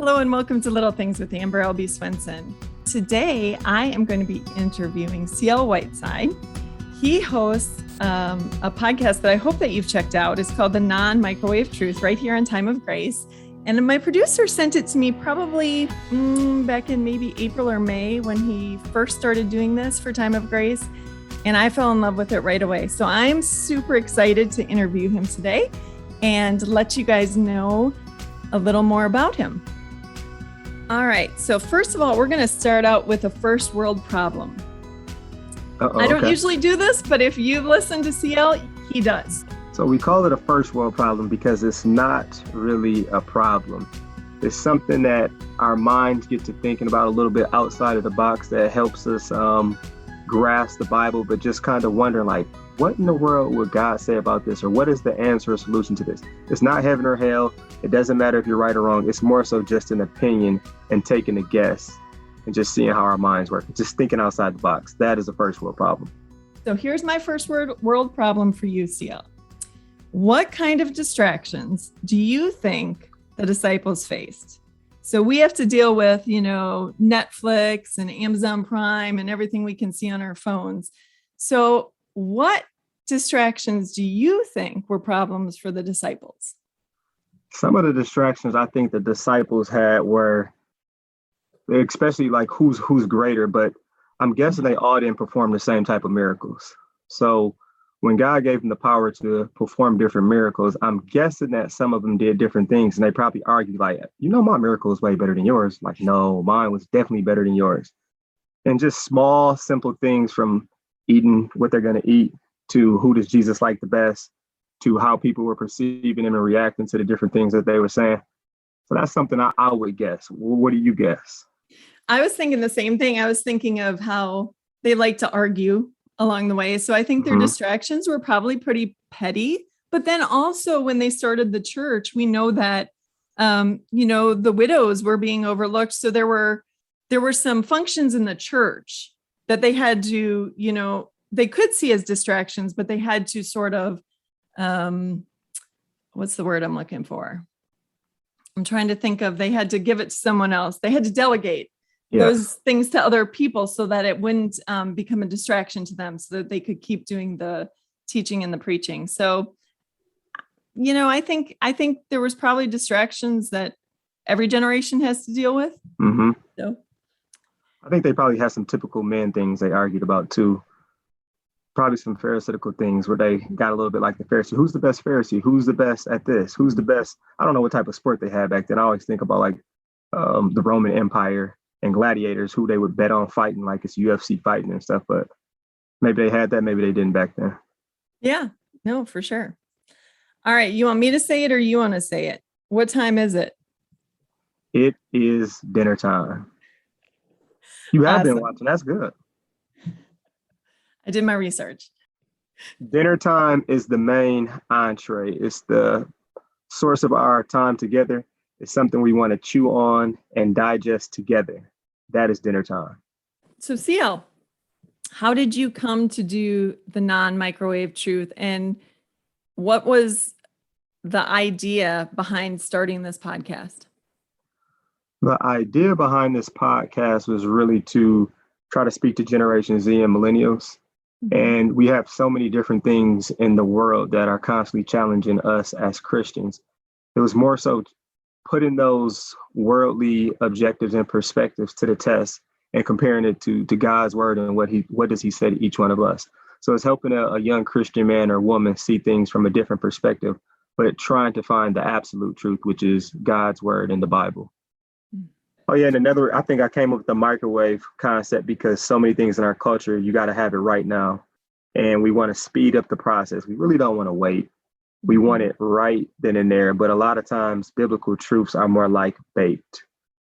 Hello and welcome to Little Things with Amber Albee Swenson. Today, I am going to be interviewing C.L. Whiteside. He hosts a podcast that I hope that you've checked out. It's called the Nonmicrowaved Truth, right here on Time of Grace. And my producer sent it to me probably back in maybe April or May when he first started doing this for Time of Grace. And I fell in love with it right away. So I'm super excited to interview him today and let you guys know a little more about him. All right. So first of all, we're going to start out with a first world problem. I don't usually do this, but if you've listened to CL, he does. So we call it a first world problem because it's not really a problem. It's something that our minds get to thinking about a little bit outside of the box that helps us grasp the Bible, but just kind of wondering like, what in the world would God say about this? Or what is the answer or solution to this? It's not heaven or hell. It doesn't matter if you're right or wrong. It's more so just an opinion and taking a guess and just seeing how our minds work. Just thinking outside the box. That is a first world problem. So here's my first world problem for you, CL. What kind of distractions do you think the disciples faced? So we have to deal with, Netflix and Amazon Prime and everything we can see on our phones. So what distractions do you think were problems for the disciples? Some of the distractions I think the disciples had were, especially like who's greater, but I'm guessing they all didn't perform the same type of miracles. So when God gave them the power to perform different miracles, I'm guessing that some of them did different things, and they probably argued like, my miracle is way better than yours. Like, no, mine was definitely better than yours. And just small, simple things from eating what they're going to eat to who does Jesus like the best to how people were perceiving him and reacting to the different things that they were saying. So that's something I would guess. What do you guess? I was thinking the same thing. I was thinking of how they like to argue along the way. So I think their distractions were probably pretty petty. But then also when they started the church, we know that, the widows were being overlooked. So there were some functions in the church that they had to, they could see as distractions, but they had to sort of, what's the word I'm looking for? I'm trying to think of, they had to give it to someone else. They had to delegate those things to other people so that it wouldn't become a distraction to them, so that they could keep doing the teaching and the preaching. So, I think there was probably distractions that every generation has to deal with. Mm-hmm. So I think they probably had some typical men things they argued about too. Probably some Pharisaical things where they got a little bit like the Pharisee. Who's the best Pharisee? Who's the best at this? Who's the best? I don't know what type of sport they had back then. I always think about like the Roman Empire and gladiators, who they would bet on fighting, like it's UFC fighting and stuff. But maybe they had that, maybe they didn't back then. Yeah, no, for sure. All right. You want me to say it or you want to say it? What time is it? It is dinner time. You have been watching. That's good. I did my research. Dinner time is the main entree. It's the source of our time together. It's something we want to chew on and digest together. That is dinner time. So CL, how did you come to do the non-microwave truth? And what was the idea behind starting this podcast? The idea behind this podcast was really to try to speak to Generation Z and millennials. Mm-hmm. And we have so many different things in the world that are constantly challenging us as Christians. It was more so putting those worldly objectives and perspectives to the test and comparing it to God's word and what does he say to each one of us. So it's helping a young Christian man or woman see things from a different perspective, but trying to find the absolute truth, which is God's word in the Bible. Oh, yeah. And I think I came up with the microwave concept because so many things in our culture, you got to have it right now. And we want to speed up the process. We really don't want to wait. We want it right then and there. But a lot of times biblical truths are more like baked,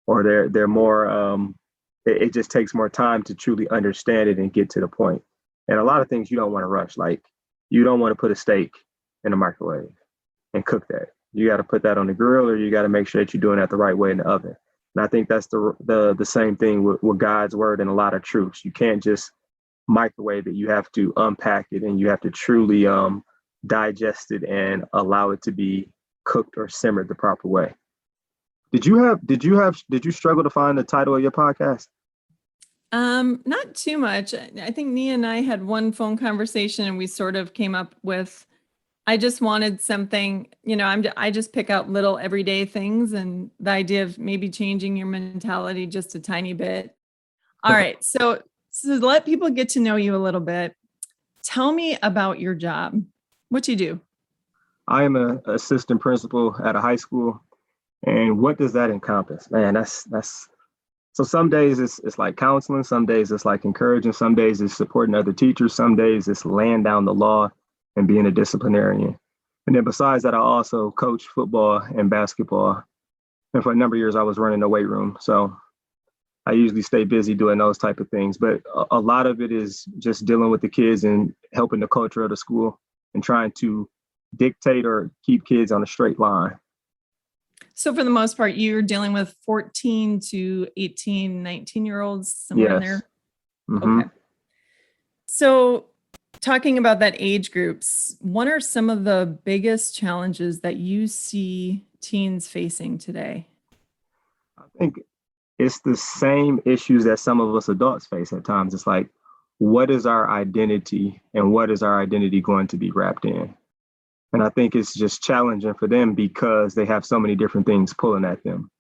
or they're more, it just takes more time to truly understand it and get to the point. And a lot of things you don't want to rush. Like you don't want to put a steak in the microwave and cook that. You got to put that on the grill, or you got to make sure that you're doing that the right way in the oven. And I think that's the same thing with God's word and a lot of truths. You can't just microwave it. You have to unpack it, and you have to truly digest it and allow it to be cooked or simmered the proper way. Did you struggle to find the title of your podcast? Not too much. I think Nia and I had one phone conversation and we sort of came up with, I just wanted something, I just pick out little everyday things, and the idea of maybe changing your mentality just a tiny bit. All right. So to let people get to know you a little bit, tell me about your job. What you do? I am an assistant principal at a high school. And what does that encompass? Man, that's so some days it's like counseling, some days it's like encouraging, some days it's supporting other teachers, some days it's laying down the law and being a disciplinarian. And then besides that, I also coach football and basketball. And for a number of years, I was running the weight room. So I usually stay busy doing those type of things. But a lot of it is just dealing with the kids and helping the culture of the school and trying to dictate or keep kids on a straight line. So for the most part, you're dealing with 14 to 18, 19-year-olds, somewhere in there? Mm-hmm. Okay. So talking about that age groups, what are some of the biggest challenges that you see teens facing today? I think it's the same issues that some of us adults face at times. It's like, what is our identity and what is our identity going to be wrapped in? And I think it's just challenging for them because they have so many different things pulling at them.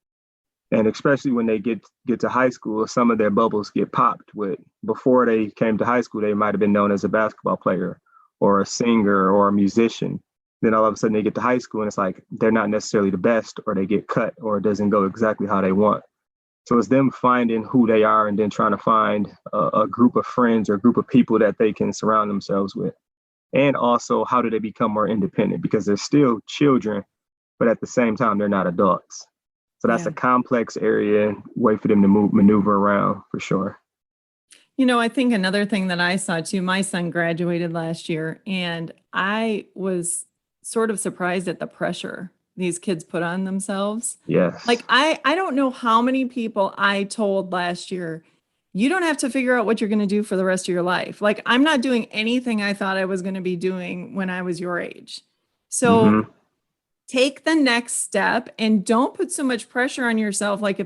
And especially when they get to high school, some of their bubbles get popped with, before they came to high school, they might have been known as a basketball player or a singer or a musician. Then all of a sudden they get to high school and it's like, they're not necessarily the best, or they get cut, or it doesn't go exactly how they want. So it's them finding who they are and then trying to find a group of friends or a group of people that they can surround themselves with. And also, how do they become more independent? Because they're still children, but at the same time, they're not adults. So that's a complex area and way for them to maneuver around, for sure. I think another thing that I saw too, my son graduated last year, and I was sort of surprised at the pressure these kids put on themselves. Yes. Like, I don't know how many people I told last year, you don't have to figure out what you're going to do for the rest of your life. Like, I'm not doing anything I thought I was going to be doing when I was your age. So take the next step and don't put so much pressure on yourself. Like,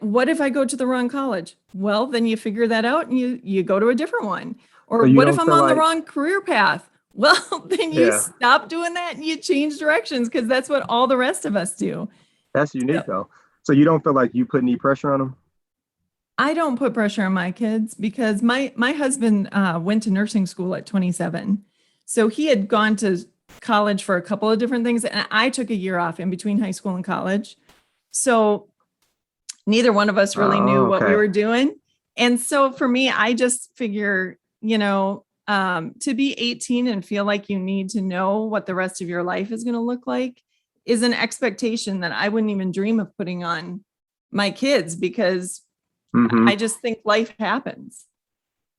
what if I go to the wrong college? Well, then you figure that out and you go to a different one. Or what if I'm on the wrong career path? Well, then you stop doing that and you change directions, because that's what all the rest of us do. That's unique though. So you don't feel like you put any pressure on them? I don't put pressure on my kids because my husband went to nursing school at 27. So he had gone to college for a couple of different things. And I took a year off in between high school and college. So neither one of us really knew what we were doing. And so for me, I just figure, to be 18 and feel like you need to know what the rest of your life is going to look like is an expectation that I wouldn't even dream of putting on my kids, because I just think life happens.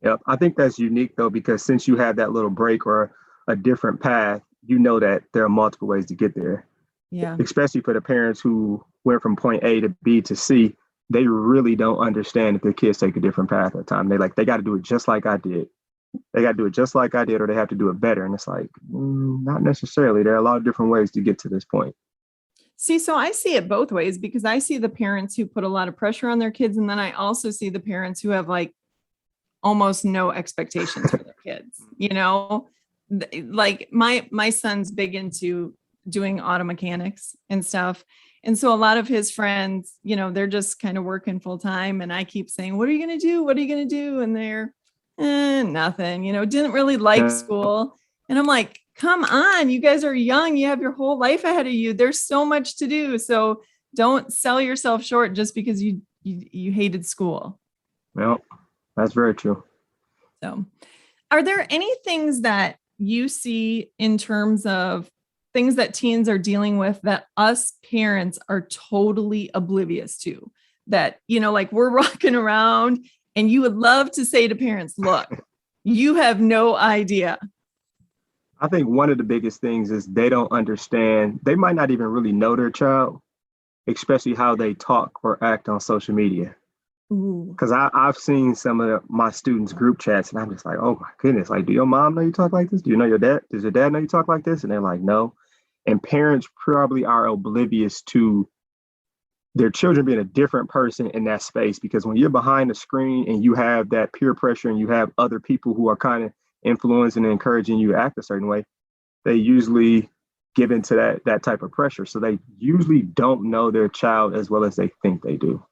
Yep. I think that's unique though, because since you had that little break or a different path, you know that there are multiple ways to get there. Yeah. Especially for the parents who went from point A to B to C, they really don't understand if their kids take a different path at the time. They got to do it just like I did. They got to do it just like I did, or they have to do it better. And it's like, not necessarily. There are a lot of different ways to get to this point. See, so I see it both ways, because I see the parents who put a lot of pressure on their kids. And then I also see the parents who have like almost no expectations for their kids, like my son's big into doing auto mechanics and stuff. And so a lot of his friends, they're just kind of working full time. And I keep saying, what are you going to do? What are you going to do? And they're nothing, didn't really like school. And I'm like, come on, you guys are young. You have your whole life ahead of you. There's so much to do. So don't sell yourself short just because you hated school. Well, that's very true. So are there any things that you see in terms of things that teens are dealing with that us parents are totally oblivious to, that, like we're rocking around and you would love to say to parents, look, you have no idea? I think one of the biggest things is they don't understand. They might not even really know their child, especially how they talk or act on social media. Because I've seen some of my students' group chats and I'm just like, oh my goodness, like, do your mom know you talk like this? Do you know your dad? Does your dad know you talk like this? And they're like, no. And parents probably are oblivious to their children being a different person in that space. Because when you're behind the screen and you have that peer pressure and you have other people who are kind of influencing and encouraging you to act a certain way, they usually give into that type of pressure. So they usually don't know their child as well as they think they do.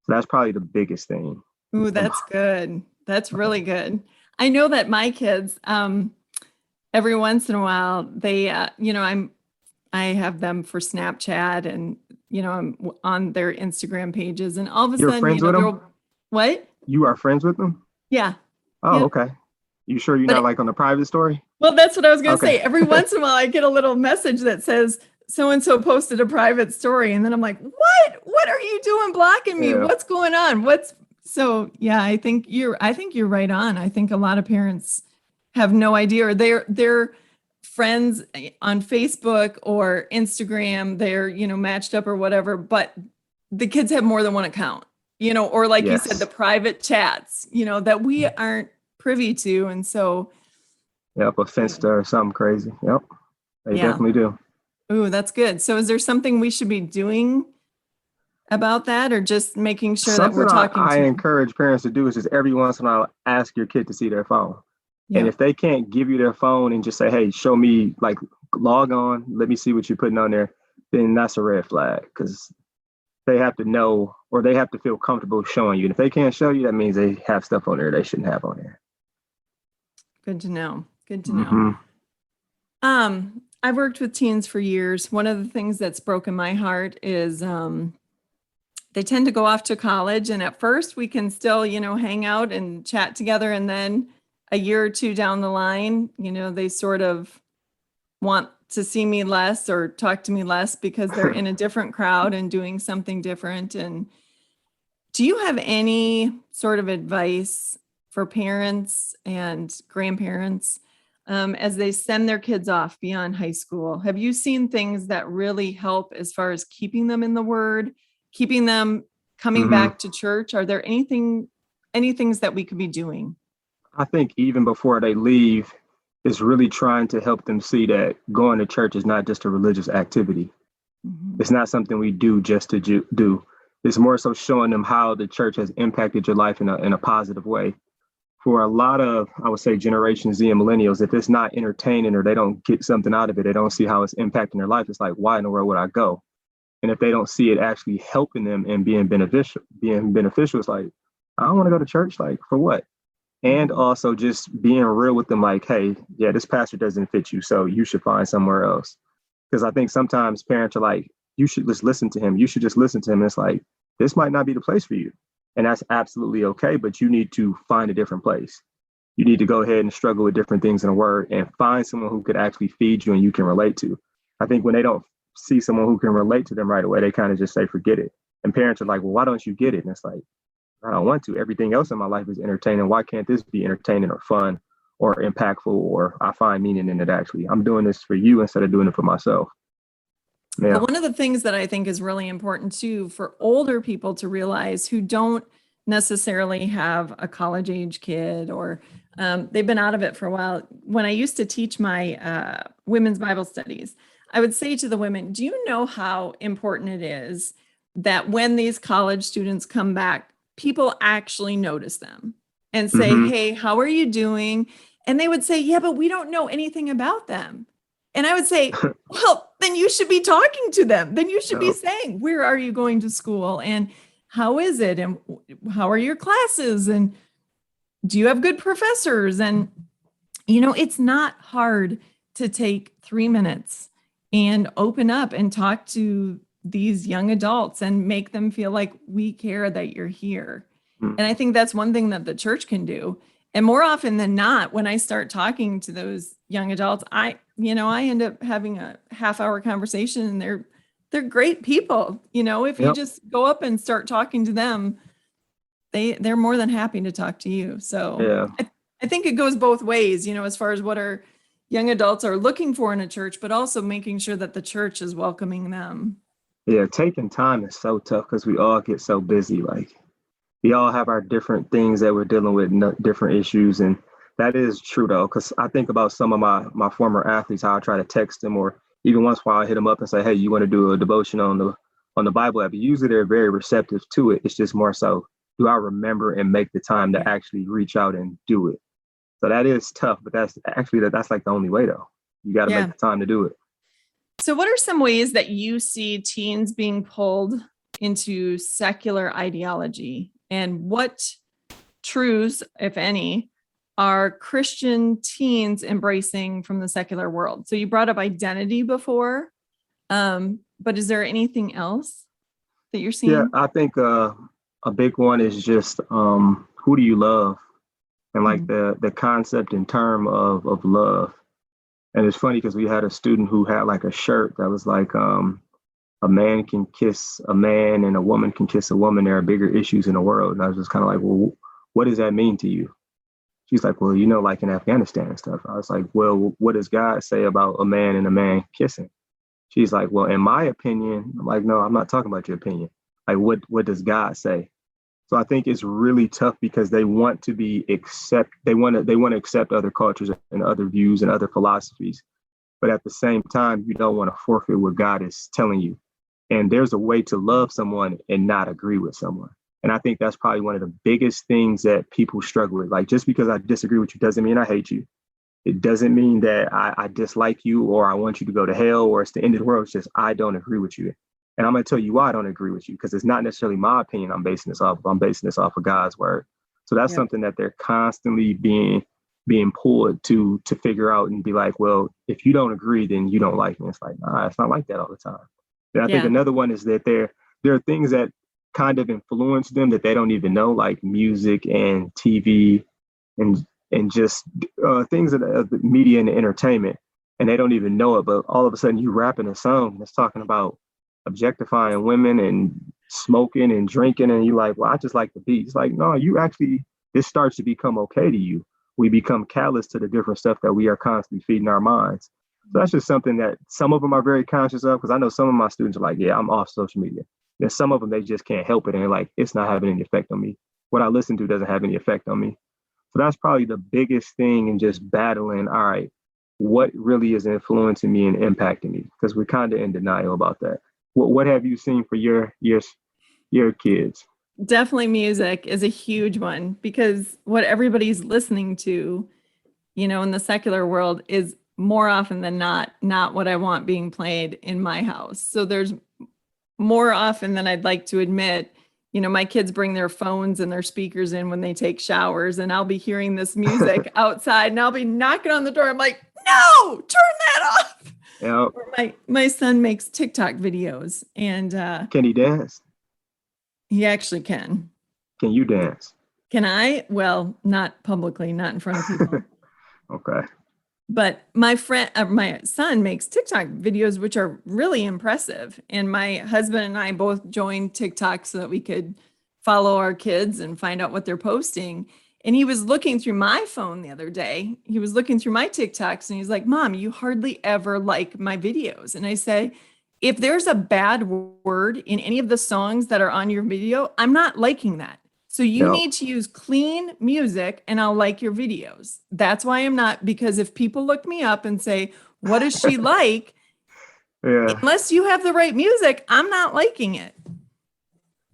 So that's probably the biggest thing. Ooh, that's good. That's really good. I know that my kids, every once in a while, they, I have them for Snapchat, and, I'm on their Instagram pages, and all of a You're sudden, friends with them? What? You are friends with them? Yeah. Oh, Yeah. okay. You sure you're But not like on the private story? Well, that's what I was going to Okay. say. Every once in a while, I get a little message that says, so-and-so posted a private story. And then I'm like, what are you doing blocking me? Yeah. What's going on? Yeah, I think you're right on. I think a lot of parents have no idea, or they're friends on Facebook or Instagram, they're, matched up or whatever, but the kids have more than one account, or like you said, Yes. the private chats, that we aren't privy to. And so, Yep, a Finsta or something crazy. Yep, they yeah. definitely do. Ooh, that's good. So is there something we should be doing about that, or just making sure that we're Something talking I to them? encourage parents to do is just every once in a while ask your kid to see their phone. And Yeah. if they can't give you their phone and just say, hey, show me, like, log on, let me see what you're putting on there, then that's a red flag, because they have to know, or they have to feel comfortable showing you. And if they can't show you, that means they have stuff on there they shouldn't have on there. Good to know. Good to Mm-hmm. know. I've worked with teens for years. One of the things that's broken my heart is they tend to go off to college, and at first we can still, hang out and chat together, and then a year or two down the line, they sort of want to see me less or talk to me less because they're in a different crowd and doing something different. And do you have any sort of advice for parents and grandparents as they send their kids off beyond high school? Have you seen things that really help as far as keeping them in the Word, keeping them coming back to church? Are there any things that we could be doing? I think even before they leave, is really trying to help them see that going to church is not just a religious activity. Mm-hmm. It's not something we do just to do. It's more so showing them how the church has impacted your life in a positive way. For a lot of, I would say, Generation Z and millennials, if it's not entertaining or they don't get something out of it, they don't see how it's impacting their life, it's like, why in the world would I go? And if they don't see it actually helping them and being beneficial, it's like, I don't want to go to church. Like, for what? And also just being real with them, like, hey, yeah, this pastor doesn't fit you, so you should find somewhere else. Because I think sometimes parents are like, you should just listen to him. You should just listen to him. And it's like, this might not be the place for you. And that's absolutely okay, but you need to find a different place. You need to go ahead and struggle with different things in the Word and find someone who could actually feed you and you can relate to. I think when they don't see someone who can relate to them right away, they kind of just say, forget it. And parents are like, well, why don't you get it? And it's like, I don't want to. Everything else in my life is entertaining. Why can't this be entertaining or fun or impactful, or I find meaning in it actually? I'm doing this for you instead of doing it for myself. Yeah. But one of the things that I think is really important too for older people to realize who don't necessarily have a college age kid, or they've been out of it for a while. When I used to teach my women's Bible studies, I would say to the women, do you know how important it is that when these college students come back, people actually notice them and say, hey, how are you doing? And they would say, yeah, but we don't know anything about them. And I would say, well, then you should be talking to them. Then you should be saying, where are you going to school? And how is it? And how are your classes? And do you have good professors? And, it's not hard to take 3 minutes and open up and talk to these young adults and make them feel like we care that you're here. And I think that's one thing that the church can do. And more often than not, when I start talking to those young adults, I end up having a half-hour conversation, and they're great people. If you just go up and start talking to them, they're more than happy to talk to you. So I think it goes both ways, as far as what our young adults are looking for in a church, but also making sure that the church is welcoming them. Yeah, taking time is so tough because we all get so busy. Like, we all have our different things that we're dealing with, different issues. And that is true, though, because I think about some of my former athletes, how I try to text them, or even once in a while I hit them up and say, hey, you want to do a devotion on on the Bible app. Usually they're very receptive to it. It's just more so, do I remember and make the time to actually reach out and do it? So that is tough, but that's like the only way though. You got to make the time to do it. So what are some ways that you see teens being pulled into secular ideology, and what truths, if any, are Christian teens embracing from the secular world? So you brought up identity before, but is there anything else that you're seeing? Yeah, I think a big one is just who do you love, and like the concept and term of love. And it's funny because we had a student who had like a shirt that was like a man can kiss a man and a woman can kiss a woman. There are bigger issues in the world. And I was just kind of like, well, what does that mean to you? She's like, well, like in Afghanistan and stuff. I was like, well, what does God say about a man and a man kissing? She's like, well, in my opinion. I'm like, no, I'm not talking about your opinion. Like, what does God say? So I think it's really tough because they want to they want to accept other cultures and other views and other philosophies. But at the same time, you don't want to forfeit what God is telling you. And there's a way to love someone and not agree with someone. And I think that's probably one of the biggest things that people struggle with. Like, just because I disagree with you doesn't mean I hate you. It doesn't mean that I dislike you or I want you to go to hell or it's the end of the world. It's just I don't agree with you. And I'm going to tell you why I don't agree with you, because it's not necessarily my opinion I'm basing this off of. I'm basing this off of God's word. So that's something that they're constantly being pulled to figure out and be like, well, if you don't agree, then you don't like me. It's like, nah, it's not like that all the time. And I think another one is that there are things that kind of influence them that they don't even know, like music and TV and just things of the media and entertainment, and they don't even know it. But all of a sudden you rapping a song that's talking about objectifying women and smoking and drinking, and you're like, well, I just like the beat. It's like, no, this starts to become okay to you. We become callous to the different stuff that we are constantly feeding our minds. So that's just something that some of them are very conscious of, because I know some of my students are like, yeah, I'm off social media. And some of them, they just can't help it. And they're like, it's not having any effect on me. What I listen to doesn't have any effect on me. So that's probably the biggest thing in just battling, all right, what really is influencing me and impacting me? Because we're kind of in denial about that. What have you seen for your kids? Definitely music is a huge one, because what everybody's listening to, in the secular world is more often than not what I want being played in my house. So there's more often than I'd like to admit, my kids bring their phones and their speakers in when they take showers, and I'll be hearing this music outside and I'll be knocking on the door. I'm like, no, turn that off. Yep. My son makes TikTok videos, and can he dance? He actually can. Can you dance? Can I? Well, not publicly, not in front of people. Okay. But my son makes TikTok videos, which are really impressive. And my husband and I both joined TikTok so that we could follow our kids and find out what they're posting. And he was looking through my phone the other day. He was looking through my TikToks and he's like, Mom, you hardly ever like my videos. And I say, if there's a bad word in any of the songs that are on your video, I'm not liking that. So you need to use clean music and I'll like your videos. That's why I'm not, because if people look me up and say, what does she like? Unless you have the right music, I'm not liking it.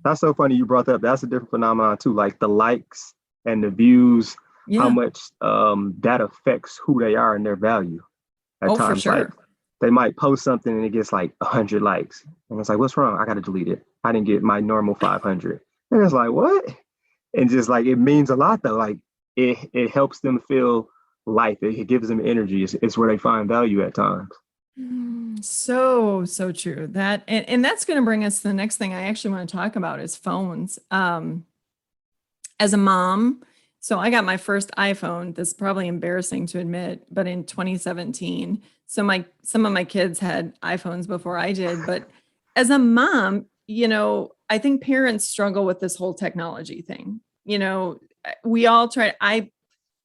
That's so funny you brought that up. That's a different phenomenon too. Like the likes and the views, how much that affects who they are and their value at times. For sure. Like they might post something and it gets like 100 likes. And it's like, what's wrong? I got to delete it. I didn't get my normal 500. And it's like, what? And just like, it means a lot though. Like it helps them feel life. It gives them energy. It's where they find value at times. So true. That, and that's going to bring us to the next thing I actually want to talk about is phones. As a mom, so I got my first iPhone. This is probably embarrassing to admit, but in 2017. So some of my kids had iPhones before I did, but as a mom, I think parents struggle with this whole technology thing. We all try.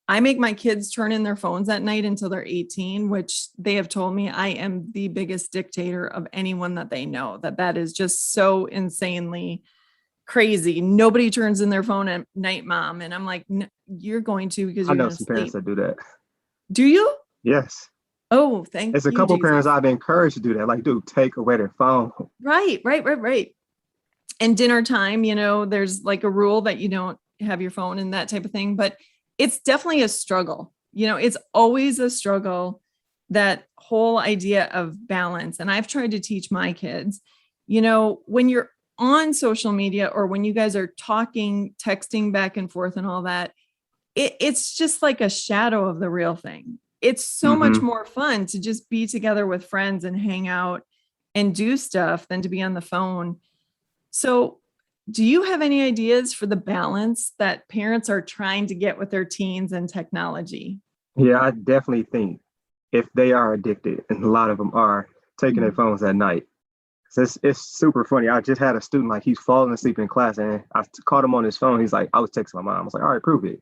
I make my kids turn in their phones at night until they're 18, which they have told me I am the biggest dictator of anyone that they know. That is just so insanely crazy. Nobody turns in their phone at night, Mom. And I'm like, you're going to, because you're I know going to some sleep. parents that do that. Do you? Yes. Oh, thank It's a you, couple parents Jesus. I've encouraged to do that. Like, dude, take away their phone. Right. And dinner time, there's like a rule that you don't have your phone and that type of thing, but it's definitely a struggle. It's always a struggle, that whole idea of balance. And I've tried to teach my kids, when you're on social media or when you guys are talking, texting back and forth and all that, it's just like a shadow of the real thing. It's so much Hmm. more fun to just be together with friends and hang out and do stuff than to be on the phone. So, do you have any ideas for the balance that parents are trying to get with their teens and technology? Yeah, I definitely think if they are addicted, and a lot of them are, taking their Mhm. phones at night. So it's super funny. I just had a student, like, he's falling asleep in class, and I caught him on his phone. He's like, I was texting my mom. I was like, all right, prove it.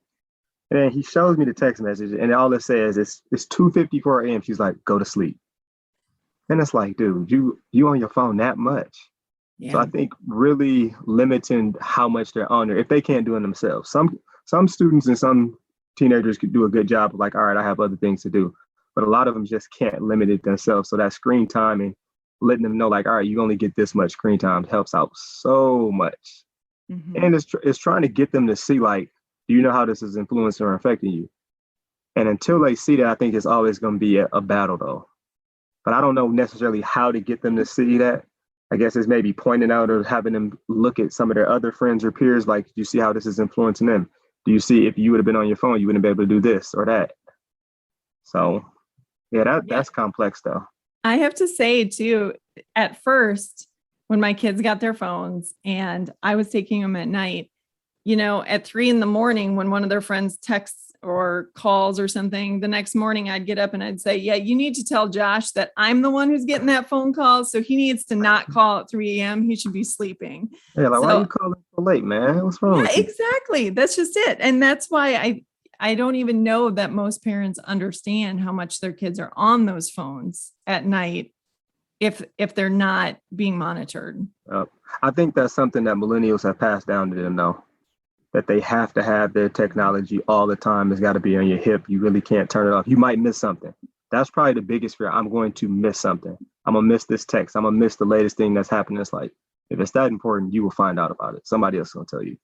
And then he shows me the text message, and all it says is it's 2:54 a.m. She's like, go to sleep. And it's like, dude, you on your phone that much. So I Yeah. think really limiting how much they're on there, if they can't do it themselves. Some students and some teenagers could do a good job of, like, all right, I have other things to do. But a lot of them just can't limit it themselves. So that screen time and letting them know, like, all right, you only get this much screen time helps out so much. Hmm. And it's trying to get them to see, like, do you know how this is influencing or affecting you? And until they see that, I think it's always going to be a battle, though. But I don't know necessarily how to get them to see that. I guess it's maybe pointing out or having them look at some of their other friends or peers. Like, do you see how this is influencing them? Do you see, if you would have been on your phone, you wouldn't be able to do this or that? So yeah, Yeah. that's complex though. I have to say, too, at first, when my kids got their phones and I was taking them at night, at 3 a.m, when one of their friends texts or calls or something, the next morning I'd get up and I'd say, yeah, you need to tell Josh that I'm the one who's getting that phone call. So he needs to not call at 3 a.m. He should be sleeping. Yeah, like, why are So you calling so late, man? What's wrong yeah, with you? exactly. That's just it. And that's why I don't even know that most parents understand how much their kids are on those phones at night if they're not being monitored. Uh, I think that's something that millennials have passed down to them, though, that they have to have their technology all the time. It's got to be on your hip. You really can't turn it off. You might miss something. That's probably the biggest fear. I'm going to miss something. I'm gonna miss this text. I'm gonna miss the latest thing that's happening. It's like, if it's that important, you will find out about it. Somebody else is gonna tell you.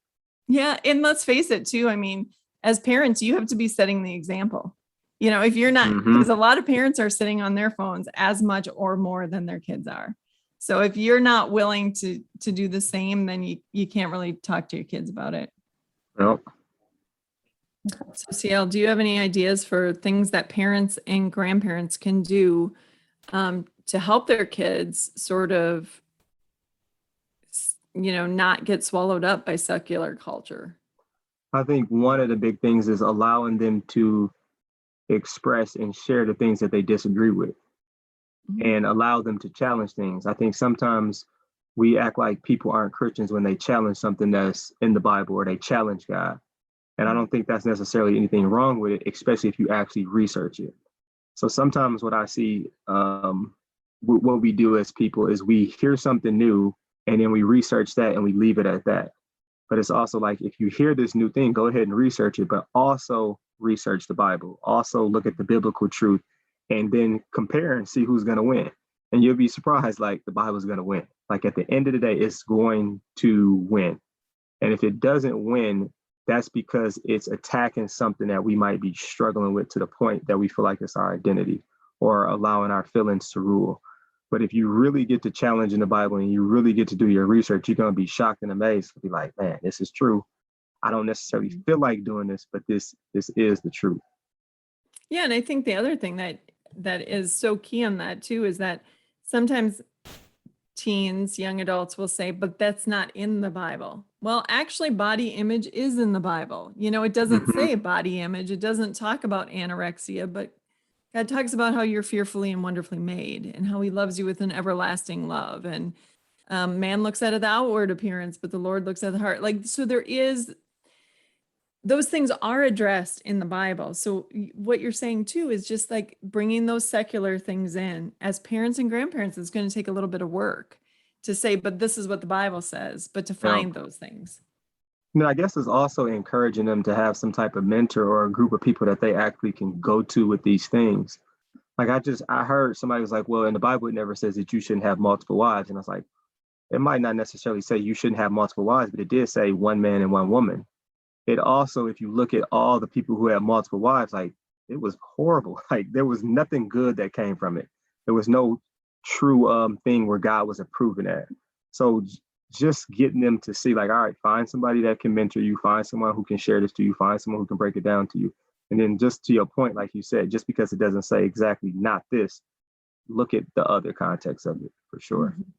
Yeah. And let's face it, too. I mean, as parents, you have to be setting the example. If you're not, Hmm. because a lot of parents are sitting on their phones as much or more than their kids are. So if you're not willing to do the same, then you can't really talk to your kids about it. Well, So CL, do you have any ideas for things that parents and grandparents can do to help their kids sort of, not get swallowed up by secular culture? I think one of the big things is allowing them to express and share the things that they disagree with Mhm. and allow them to challenge things. I think sometimes we act like people aren't Christians when they challenge something that's in the Bible or they challenge God. And I don't think that's necessarily anything wrong with it, especially if you actually research it. So sometimes what I see, what we do as people is we hear something new and then we research that and we leave it at that. But it's also like, if you hear this new thing, go ahead and research it, but also research the Bible. Also look at the biblical truth and then compare and see who's going to win. And you'll be surprised, like, the Bible's going to win. Like, at the end of the day, it's going to win. And if it doesn't win, that's because it's attacking something that we might be struggling with to the point that we feel like it's our identity or allowing our feelings to rule. But if you really get to challenge in the Bible and you really get to do your research, you're going to be shocked and amazed to be like, man, this is true. I don't necessarily Mhm. feel like doing this, but this is the truth. Yeah, and I think the other thing that is so key on that too is that sometimes teens, young adults will say, but that's not in the Bible. Well, actually, body image is in the Bible. It doesn't Mm-hmm. say body image, it doesn't talk about anorexia, but God talks about how you're fearfully and wonderfully made and how he loves you with an everlasting love. And man looks at the outward appearance, but the Lord looks at the heart. Like, so those things are addressed in the Bible. So what you're saying too is just like bringing those secular things in. As parents and grandparents, it's going to take a little bit of work to say, but this is what the Bible says, but to You know, find those things. I guess it's also encouraging them to have some type of mentor or a group of people that they actually can go to with these things. Like I heard somebody was like, well, in the Bible, it never says that you shouldn't have multiple wives. And I was like, it might not necessarily say you shouldn't have multiple wives, but it did say one man and one woman. It also, if you look at all the people who had multiple wives, like it was horrible. Like there was nothing good that came from it. There was no true thing where God was approving that. So just getting them to see, like, all right, find somebody that can mentor you, find someone who can share this to you, find someone who can break it down to you. And then just to your point, like you said, just because it doesn't say exactly not this, look at the other context of it for sure. Mm-hmm.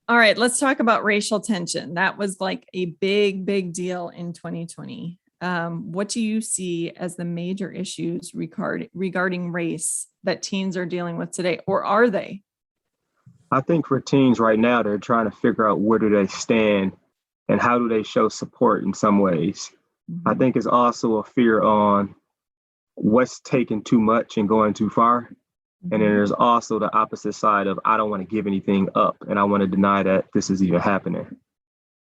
All right, let's talk about racial tension. That was like a big, big deal in 2020. What do you see as the major issues regarding race that teens are dealing with today, or are they? I think for teens right now, they're trying to figure out where do they stand and how do they show support in some ways. Mm-hmm. I think it's also a fear on what's taking too much and going too far. And then there's also the opposite side of I don't want to give anything up and I want to deny that this is even happening.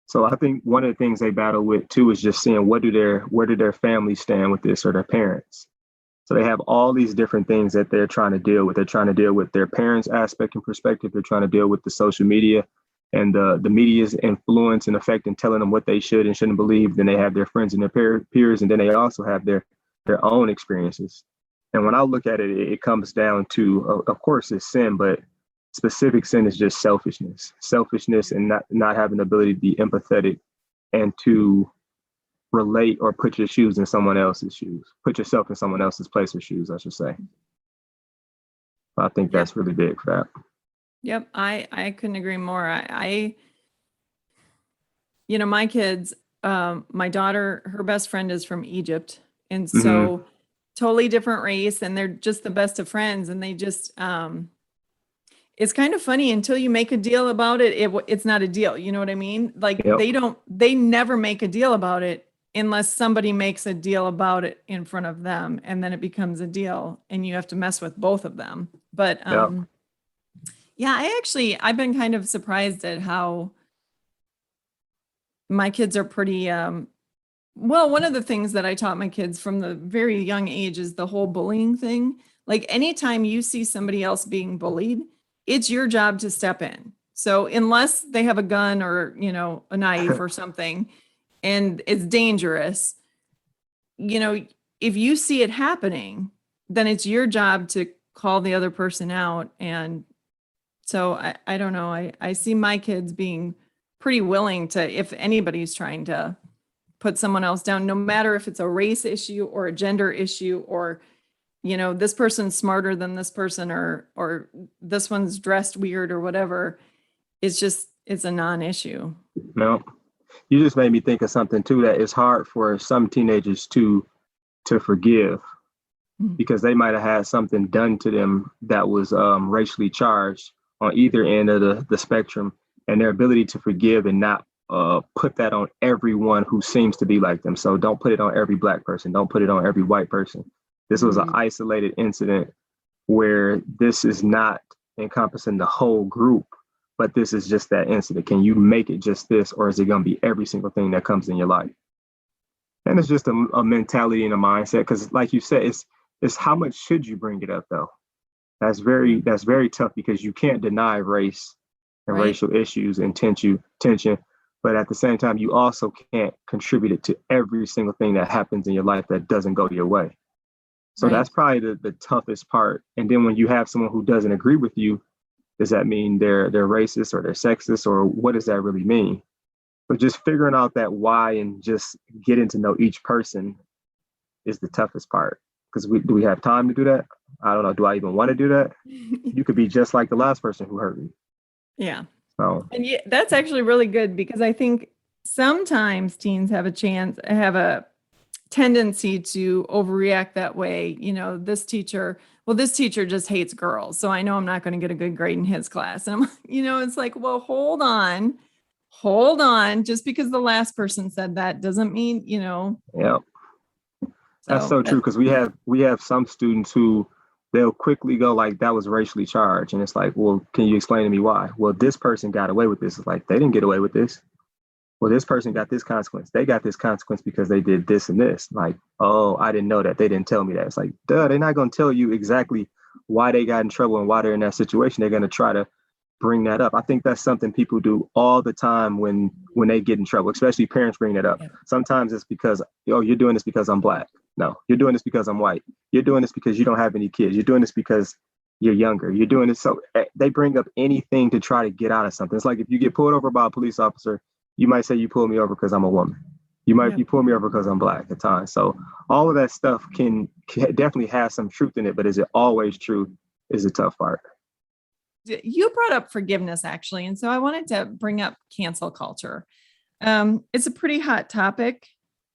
So I think one of the things they battle with too is just seeing where do their families stand with this or their parents. So they have all these different things that they're trying to deal with. They're trying to deal with their parents' aspect and perspective. They're trying to deal with the social media and the media's influence and effect in telling them what they should and shouldn't believe. Then they have their friends and their peers, and then they also have their own experiences. And when I look at it, it comes down to, of course, it's sin, but specific sin is just selfishness and not having the ability to be empathetic and to relate or put your shoes in someone else's shoes, put yourself in someone else's place or shoes, I should say. I think that's really big for that. Yep. I couldn't agree more. My kids, my daughter, her best friend is from Egypt. And so totally different race, and they're just the best of friends. And they just, it's kind of funny until you make a deal about it. It's not a deal. You know what I mean? Like they never make a deal about it unless somebody makes a deal about it in front of them, and then it becomes a deal and you have to mess with both of them. But, I've been kind of surprised at how my kids are pretty, one of the things that I taught my kids from the very young age is the whole bullying thing. Like anytime you see somebody else being bullied, it's your job to step in. So unless they have a gun or, a knife or something, and it's dangerous, if you see it happening, then it's your job to call the other person out. And so I don't know. I see my kids being pretty willing to, if anybody's trying to put someone else down, no matter if it's a race issue or a gender issue, or, this person's smarter than this person, or this one's dressed weird or whatever. It's a non-issue. No, you just made me think of something too, that it's hard for some teenagers to forgive because they might have had something done to them that was racially charged on either end of the spectrum, and their ability to forgive and not put that on everyone who seems to be like them. So don't put it on every Black person. Don't put it on every white person. This was an isolated incident where this is not encompassing the whole group, but this is just that incident. Can you make it just this, or is it going to be every single thing that comes in your life? And it's just a mentality and a mindset, because like you said, it's how much should you bring it up though? That's very tough, because you can't deny race and racial issues and tension, but at the same time, you also can't contribute it to every single thing that happens in your life that doesn't go your way. So that's probably the toughest part. And then when you have someone who doesn't agree with you, does that mean they're racist or they're sexist, or what does that really mean? But just figuring out that why and just getting to know each person is the toughest part. Because do we have time to do that? I don't know. Do I even want to do that? You could be just like the last person who hurt me. Yeah. So, and that's actually really good, because I think sometimes teens have a tendency to overreact that way. This teacher just hates girls, so I know I'm not going to get a good grade in his class. And I'm, it's like, well, hold on. Just because the last person said that doesn't mean, Yeah. That's so true, because we have some students who they'll quickly go like, that was racially charged. And it's like, well, can you explain to me why? Well, this person got away with this. It's like, they didn't get away with this. well, this person got this consequence. They got this consequence because they did this and this. Like, oh, I didn't know that. They didn't tell me that. It's like, duh, they're not going to tell you exactly why they got in trouble and why they're in that situation. They're going to try to bring that up. I think that's something people do all the time when they get in trouble, especially parents bring that up. Yeah. Sometimes it's because, oh, you're doing this because I'm Black. No, you're doing this because I'm white. You're doing this because you don't have any kids. You're doing this because you're younger. You're doing this. So they bring up anything to try to get out of something. It's like if you get pulled over by a police officer, you might say you pulled me over because I'm a woman. You pull me over because I'm Black at times. So all of that stuff can definitely have some truth in it, but is it always true is a tough part. You brought up forgiveness, actually. And so I wanted to bring up cancel culture. It's a pretty hot topic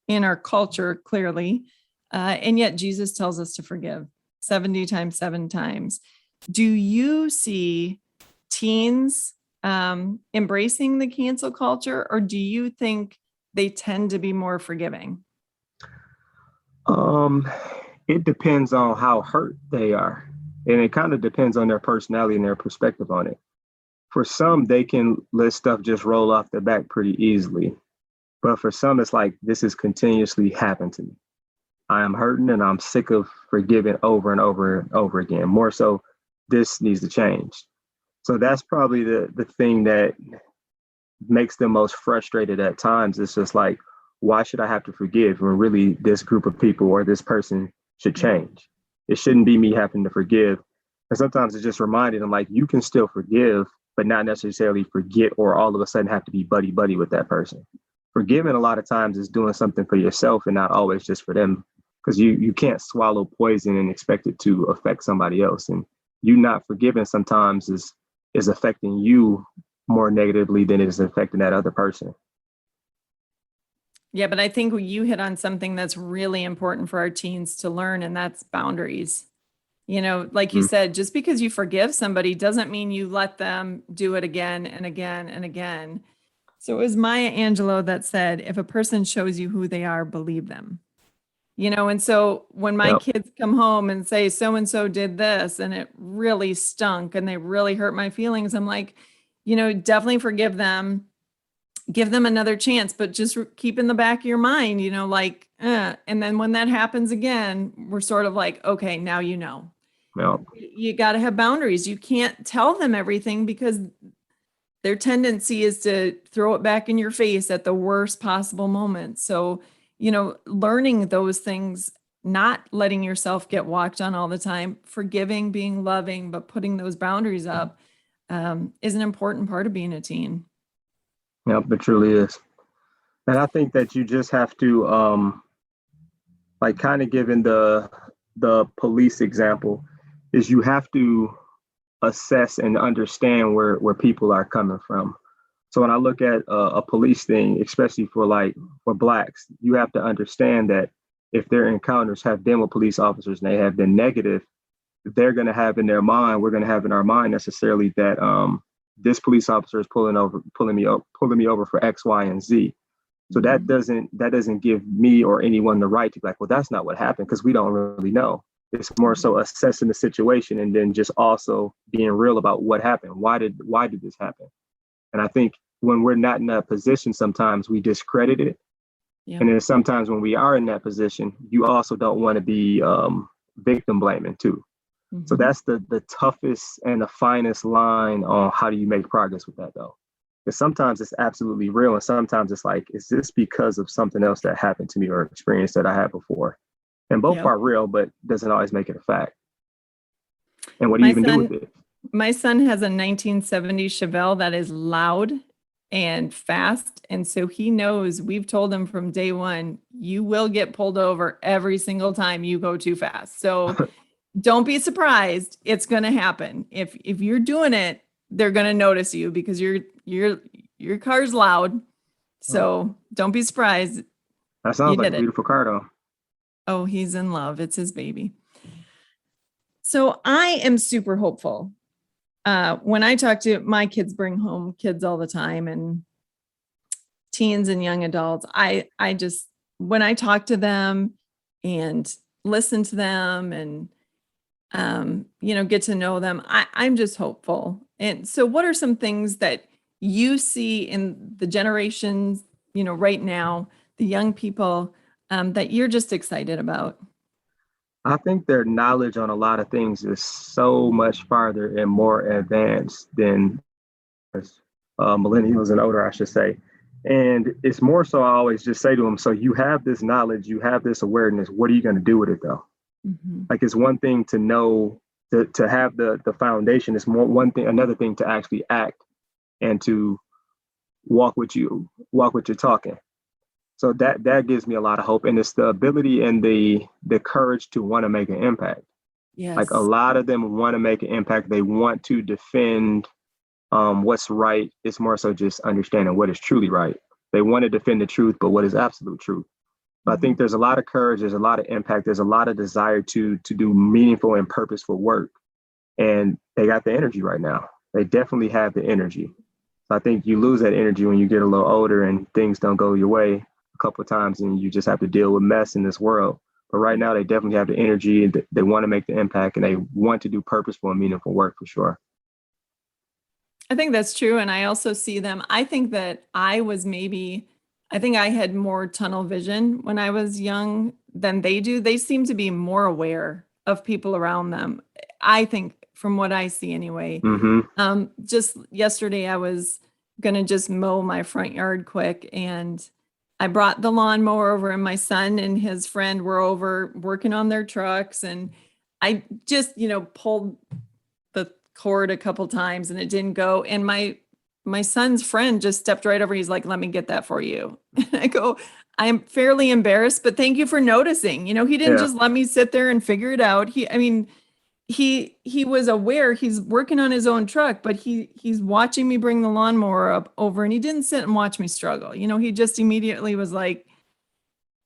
in our culture, clearly. And yet Jesus tells us to forgive 70 times, 7 times. Do you see teens embracing the cancel culture, or do you think they tend to be more forgiving? It depends on how hurt they are. And it kind of depends on their personality and their perspective on it. For some, they can let stuff just roll off their back pretty easily. But for some, it's like, this has continuously happened to me. I am hurting and I'm sick of forgiving over and over and over again. More so, this needs to change. So that's probably the thing that makes them most frustrated at times. It's just like, why should I have to forgive when really this group of people or this person should change? It shouldn't be me having to forgive. And sometimes it's just reminding them, like, you can still forgive, but not necessarily forget or all of a sudden have to be buddy-buddy with that person. Forgiving a lot of times is doing something for yourself and not always just for them, because you can't swallow poison and expect it to affect somebody else. And you not forgiving sometimes is affecting you more negatively than it is affecting that other person. Yeah, but I think you hit on something that's really important for our teens to learn, and that's boundaries. Like you said, just because you forgive somebody doesn't mean you let them do it again and again and again. So it was Maya Angelou that said, if a person shows you who they are, believe them. And so when my kids come home and say, so-and-so did this, and it really stunk and they really hurt my feelings, I'm like, definitely forgive them. Give them another chance, but just keep in the back of your mind, and then when that happens again, we're sort of like, okay, now you got to have boundaries. You can't tell them everything because their tendency is to throw it back in your face at the worst possible moment. So, learning those things, not letting yourself get walked on all the time, forgiving, being loving, but putting those boundaries up is an important part of being a teen. Yep, it truly is. And I think that you just have to, like, kind of given the police example, is you have to assess and understand where people are coming from. So when I look at a police thing, especially for Blacks, you have to understand that if their encounters have been with police officers and they have been negative, they're going to have in their mind, we're going to have in our mind necessarily that this police officer is pulling me over for X, Y, and Z. So that doesn't give me or anyone the right to be like, well, that's not what happened, because we don't really know. It's more so assessing the situation and then just also being real about what happened. Why did this happen? And I think when we're not in that position, sometimes we discredit it. Yeah. And then sometimes when we are in that position, you also don't want to be victim blaming too. Mm-hmm. So that's the toughest and the finest line on how do you make progress with that, though. Because sometimes it's absolutely real. And sometimes it's like, is this because of something else that happened to me or experience that I had before? And both are real, but doesn't always make it a fact. And what do you even do with it? My son has a 1970 Chevelle that is loud and fast. And so he knows, we've told him from day one, you will get pulled over every single time you go too fast. So don't be surprised. It's going to happen. If you're doing it, they're going to notice you because your car's loud. So don't be surprised. That sounds like a beautiful car, though. Oh, he's in love. It's his baby. So I am super hopeful. When I talk to my kids, bring home kids all the time, and teens and young adults, I just, when I talk to them and listen to them and, get to know them, I'm just hopeful. And so what are some things that you see in the generations right now, the young people that you're just excited about? I think their knowledge on a lot of things is so much farther and more advanced than millennials and older, I should say. And it's more so I always just say to them, so you have this knowledge, you have this awareness. What are you going to do with it though? Mm-hmm. Like it's one thing to know to have the foundation. It's more one thing, another thing to actually act and to walk with your talking. So that gives me a lot of hope. And it's the ability and the courage to want to make an impact. Like a Yes. lot of them want to make an impact. They want to defend what's right. It's more so just understanding what is truly right. They want to defend the truth, but what is absolute truth? I think there's a lot of courage, there's a lot of impact, there's a lot of desire to do meaningful and purposeful work. And they got the energy right now. They definitely have the energy. So I think you lose that energy when you get a little older and things don't go your way a couple of times and you just have to deal with mess in this world. But right now they definitely have the energy and they want to make the impact and they want to do purposeful and meaningful work for sure. I think that's true. And I also see them. I think that I think I had more tunnel vision when I was young than they do. They seem to be more aware of people around them. I think from what I see anyway. Just yesterday, I was going to just mow my front yard quick and I brought the lawnmower over and my son and his friend were over working on their trucks. And I just, pulled the cord a couple times and it didn't go. And my son's friend just stepped right over. He's like, let me get that for you. And I go, I'm fairly embarrassed, but thank you for noticing. He didn't just let me sit there and figure it out. He was aware he's working on his own truck, but he's watching me bring the lawnmower up over and he didn't sit and watch me struggle. He just immediately was like,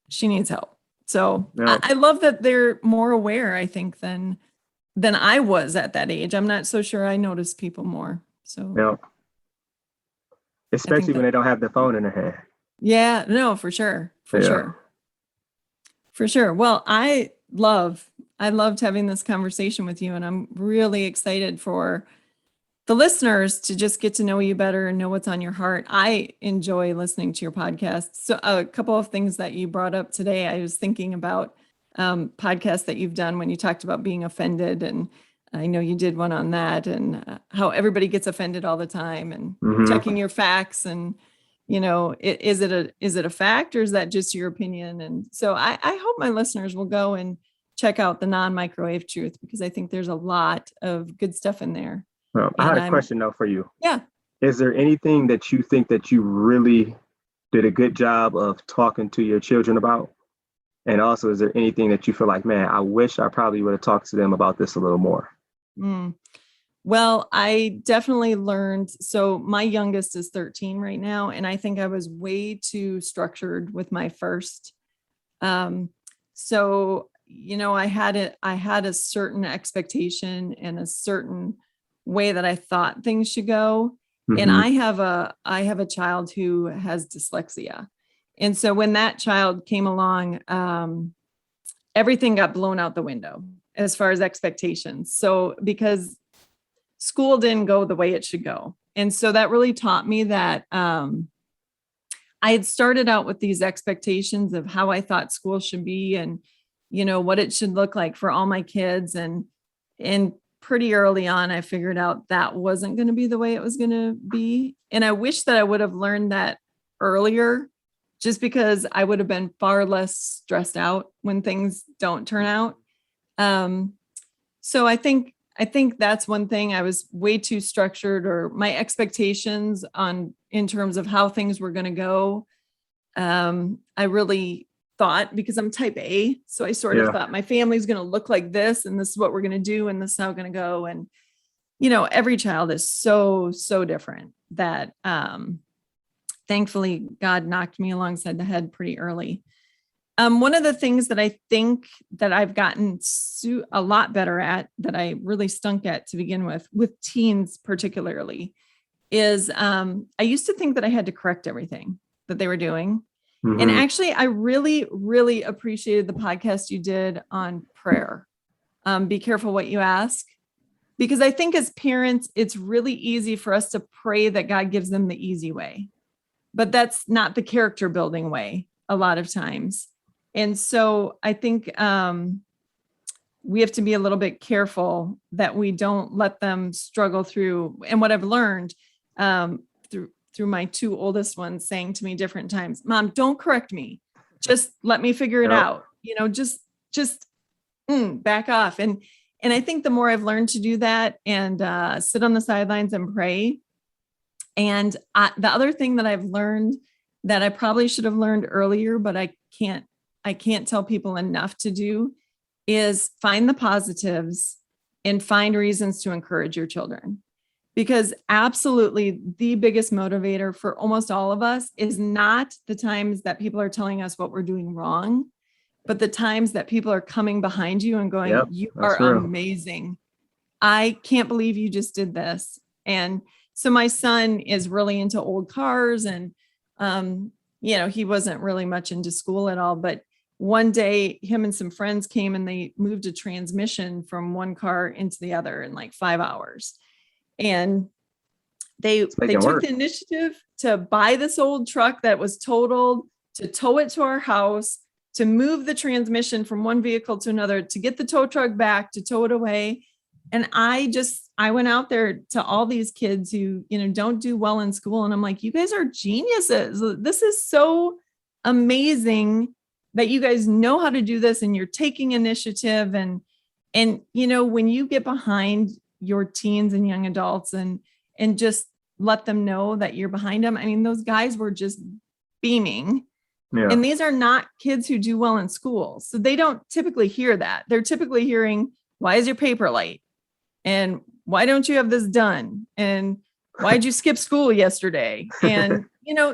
she needs help. So Yeah. I love that they're more aware, I think, than I was at that age. I'm not so sure I notice people more. So Yeah. Especially when they don't have the phone in their hand. Yeah, no, for sure. For sure. For sure. Well, I loved having this conversation with you, and I'm really excited for the listeners to just get to know you better and know what's on your heart. I enjoy listening to your podcast. So a couple of things that you brought up today, I was thinking about podcasts that you've done when you talked about being offended, and I know you did one on that, and how everybody gets offended all the time, and checking your facts, and is it a fact or is that just your opinion? And so I hope my listeners will go and check out the Non-Microwaved Truth, because I think there's a lot of good stuff in there. Well, I had a question though for you. Yeah. Is there anything that you think that you really did a good job of talking to your children about? And also, is there anything that you feel like, man, I wish I probably would have talked to them about this a little more? Well, I definitely learned. So my youngest is 13 right now, and I think I was way too structured with my first. So, I had a certain expectation and a certain way that I thought things should go. And I have a child who has dyslexia. And so when that child came along, everything got blown out the window as far as expectations. So because school didn't go the way it should go. And so that really taught me that I had started out with these expectations of how I thought school should be and, what it should look like for all my kids. And pretty early on, I figured out that wasn't going to be the way it was going to be. And I wish that I would have learned that earlier, just because I would have been far less stressed out when things don't turn out. So I think that's one thing. I was way too structured, or my expectations in terms of how things were going to go. I really thought, because I'm type A, so I sort of thought my family's going to look like this, and this is what we're going to do, and this is how we're going to go. And, every child is so, so different that, thankfully God knocked me alongside the head pretty early. One of the things that I think that I've gotten a lot better at, that I really stunk at to begin with teens particularly, is I used to think that I had to correct everything that they were doing. And actually, I really, really appreciated the podcast you did on prayer. Be careful what you ask, because I think as parents, it's really easy for us to pray that God gives them the easy way. but that's not the character building way a lot of times. And so I think we have to be a little bit careful that we don't let them struggle through. And what I've learned through my two oldest ones saying to me different times, Mom, don't correct me. Just let me figure it out. Just back off. And I think the more I've learned to do that and sit on the sidelines and pray. And the other thing that I've learned that I probably should have learned earlier, but I can't tell people enough to do, is find the positives and find reasons to encourage your children. Because absolutely the biggest motivator for almost all of us is not the times that people are telling us what we're doing wrong, but the times that people are coming behind you and going, you are amazing. I can't believe you just did this. And so my son is really into old cars and, he wasn't really much into school at all, but one day him and some friends came and they moved a transmission from one car into the other in like 5 hours. And they took the initiative to buy this old truck that was totaled, to tow it to our house, to move the transmission from one vehicle to another, to get the tow truck back, to tow it away. And I went out there to all these kids who, don't do well in school. And I'm like, you guys are geniuses. This is so amazing that you guys know how to do this and you're taking initiative. And when you get behind your teens and young adults and just let them know that you're behind them. I mean, those guys were just beaming. Yeah. And these are not kids who do well in school. So they don't typically hear that. They're typically hearing, why is your paper late? And why don't you have this done? And why'd you skip school yesterday? And,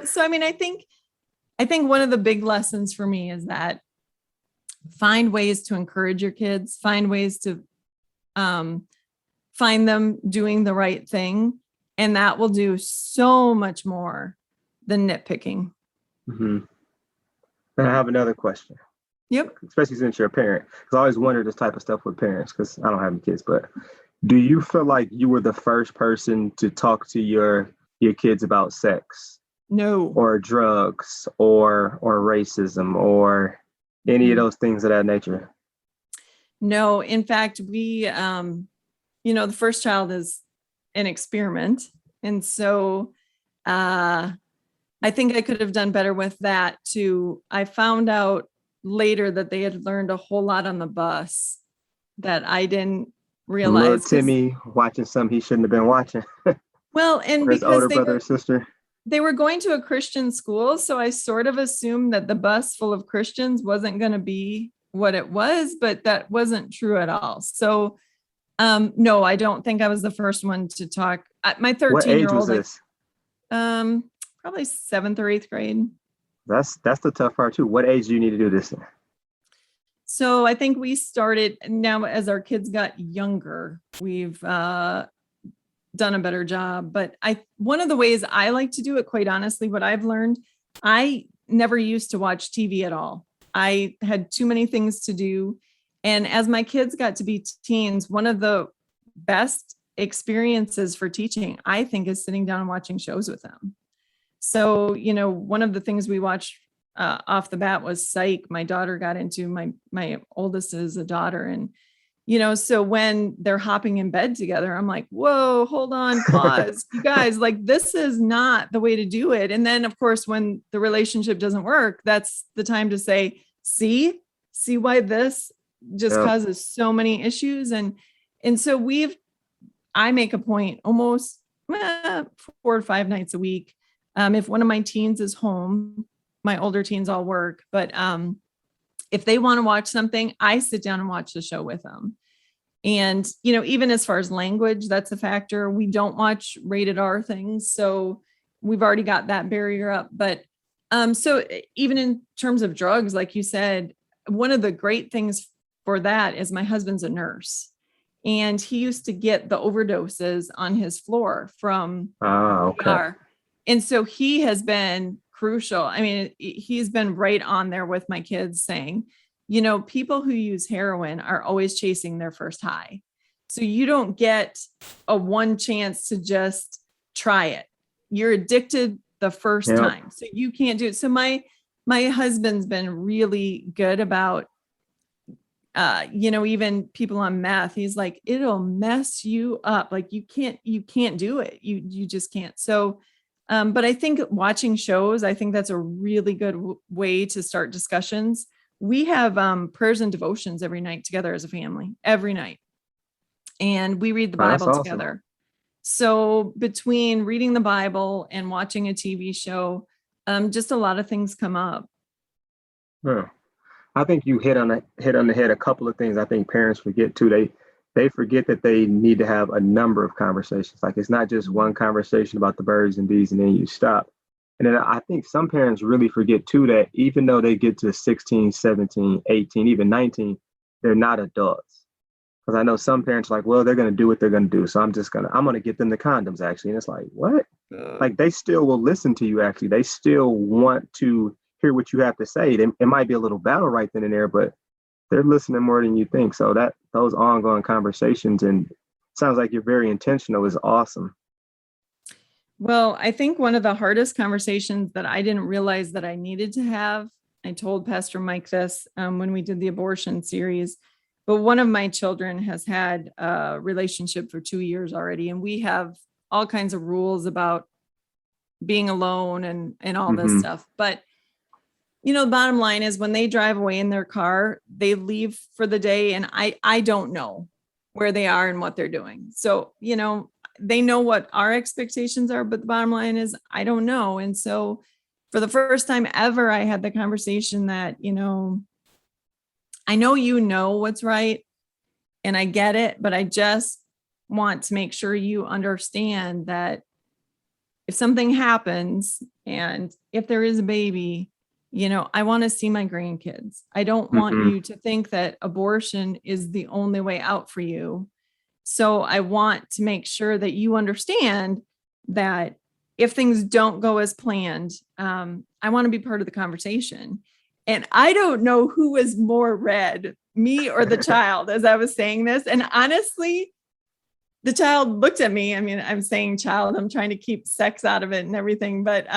so, I mean, I think one of the big lessons for me is that find ways to encourage your kids, find ways to, find them doing the right thing. And that will do so much more than nitpicking. Mm-hmm. And I have another question. Yep. Especially since you're a parent. Because I always wonder this type of stuff with parents because I don't have any kids. But do you feel like you were the first person to talk to your kids about sex? No. Or drugs or racism or any of those things of that nature? No. In fact, we the first child is an experiment. And so I think I could have done better with that too. I found out later that they had learned a whole lot on the bus that I didn't realize. Little Timmy watching something he shouldn't have been watching. Well, and his older brother or sister. They were going to a Christian school. So I sort of assumed that the bus full of Christians wasn't going to be what it was, but that wasn't true at all. So no, I don't think I was the first one to talk. My 13-year-old. What age was this? Probably 7th or 8th grade. That's the tough part too. What age do you need to do this in? So I think we started now as our kids got younger, we've done a better job. But one of the ways I like to do it, quite honestly, what I've learned, I never used to watch TV at all. I had too many things to do. And as my kids got to be teens, one of the best experiences for teaching, I think, is sitting down and watching shows with them. So, one of the things we watched off the bat was Psych. My daughter got into, my oldest is a daughter. And, so when they're hopping in bed together, I'm like, whoa, hold on, pause. You guys, this is not the way to do it. And then, of course, when the relationship doesn't work, that's the time to say, see why this just causes so many issues. And so I make a point almost 4 or 5 nights a week. If one of my teens is home, my older teens all work, but if they want to watch something, I sit down and watch the show with them. And, even as far as language, that's a factor. We don't watch rated R things. So we've already got that barrier up. But so even in terms of drugs, like you said, one of the great things for that is my husband's a nurse. And he used to get the overdoses on his floor from ER. And so he has been crucial. I mean, he's been right on there with my kids saying, people who use heroin are always chasing their first high. So you don't get a one chance to just try it. You're addicted the first Yep. time. So you can't do it. So my husband's been really good about, even people on meth, he's like, it'll mess you up. Like you can't do it. You just can't. So, but I think watching shows, I think that's a really good way to start discussions. We have prayers and devotions every night together as a family, every night. And we read the That's Bible awesome. together. So between reading the Bible and watching a TV show, just a lot of things come up. Yeah. I think you hit on the head a couple of things I think parents forget too. They forget that they need to have a number of conversations. Like it's not just one conversation about the birds and bees and then you stop. And then I think some parents really forget too that even though they get to 16, 17, 18, even 19, they're not adults. Because I know some parents are like, well, they're going to do what they're going to do. So I'm going to get them the condoms actually. And it's like, what? Like they still will listen to you actually. They still want to hear what you have to say. It might be a little battle right then and there, but they're listening more than you think. So that those ongoing conversations, and sounds like you're very intentional, is awesome. Well, I think one of the hardest conversations that I didn't realize that I needed to have, I told Pastor Mike this when we did the abortion series, but one of my children has had a relationship for 2 years already. And we have all kinds of rules about being alone and all this stuff. But the bottom line is when they drive away in their car, they leave for the day. And I don't know where they are and what they're doing. So, they know what our expectations are, but the bottom line is I don't know. And so for the first time ever, I had the conversation that, I know what's right and I get it, but I just want to make sure you understand that if something happens and if there is a baby, I want to see my grandkids. I don't want you to think that abortion is the only way out for you. So I want to make sure that you understand that if things don't go as planned, I want to be part of the conversation. And I don't know who was more red, me or the child, as I was saying this. And honestly, the child looked at me. I mean, I'm saying child, I'm trying to keep sex out of it and everything. But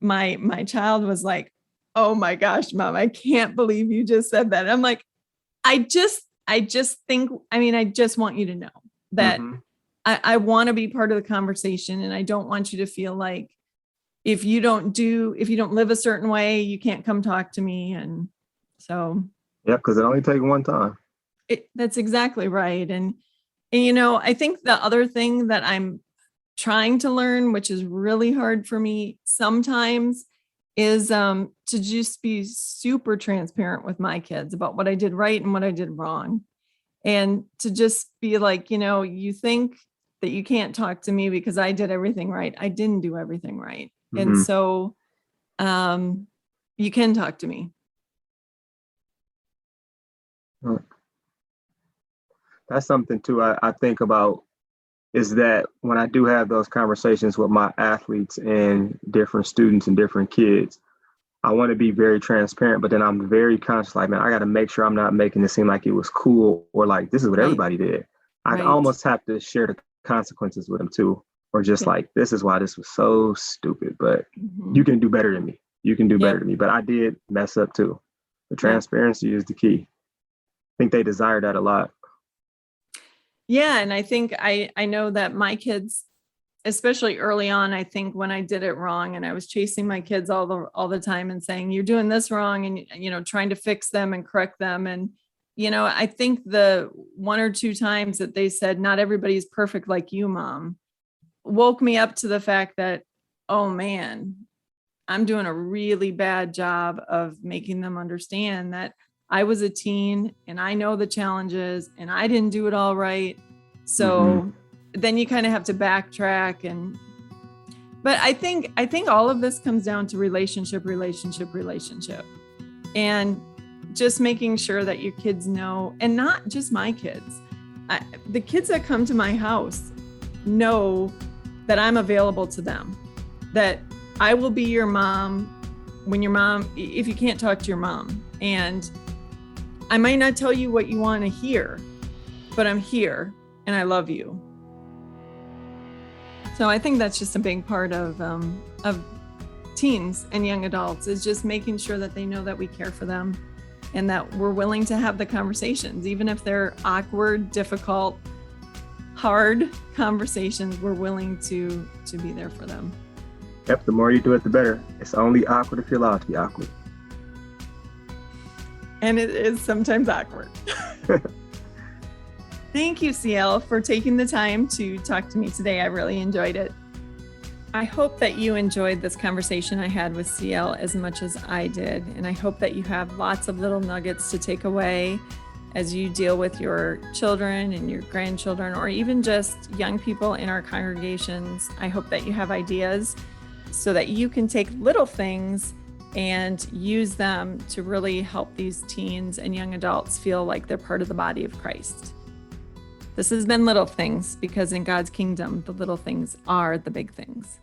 my child was like, oh my gosh, Mom, I can't believe you just said that. I'm like, I just want you to know that I want to be part of the conversation. And I don't want you to feel like if you don't live a certain way, you can't come talk to me. And so. Yeah, because it only takes one time. That's exactly right. And I think the other thing that I'm trying to learn, which is really hard for me sometimes, is to just be super transparent with my kids about what I did right and what I did wrong. And to just be like, you think that you can't talk to me because I did everything right. I didn't do everything right. And so you can talk to me. That's something too I think about, is that when I do have those conversations with my athletes and different students and different kids, I want to be very transparent, but then I'm very conscious, like, man, I got to make sure I'm not making it seem like it was cool or like this is what everybody did. I almost have to share the consequences with them too, or just like, this is why this was so stupid, but you can do better than me. You can do better than me, but I did mess up too. The transparency is the key. I think they desire that a lot. Yeah. And I think I know that my kids, especially early on, I think when I did it wrong and I was chasing my kids all the time and saying, you're doing this wrong, and, trying to fix them and correct them. And, I think the 1 or 2 times that they said, not everybody's perfect like you, Mom, woke me up to the fact that, oh man, I'm doing a really bad job of making them understand that I was a teen and I know the challenges and I didn't do it all right. So then you kind of have to backtrack. But I think all of this comes down to relationship. And just making sure that your kids know, and not just my kids, the kids that come to my house know that I'm available to them, that I will be your mom if you can't talk to your mom. And I might not tell you what you want to hear, but I'm here and I love you. So I think that's just a big part of teens and young adults, is just making sure that they know that we care for them and that we're willing to have the conversations, even if they're awkward, difficult, hard conversations. We're willing to be there for them. Yep, the more you do it, the better. It's only awkward if you're allowed to be awkward. And it is sometimes awkward. Thank you, CL, for taking the time to talk to me today. I really enjoyed it. I hope that you enjoyed this conversation I had with CL as much as I did. And I hope that you have lots of little nuggets to take away as you deal with your children and your grandchildren, or even just young people in our congregations. I hope that you have ideas so that you can take little things and use them to really help these teens and young adults feel like they're part of the body of Christ. This has been Little Things, because in God's kingdom, the little things are the big things.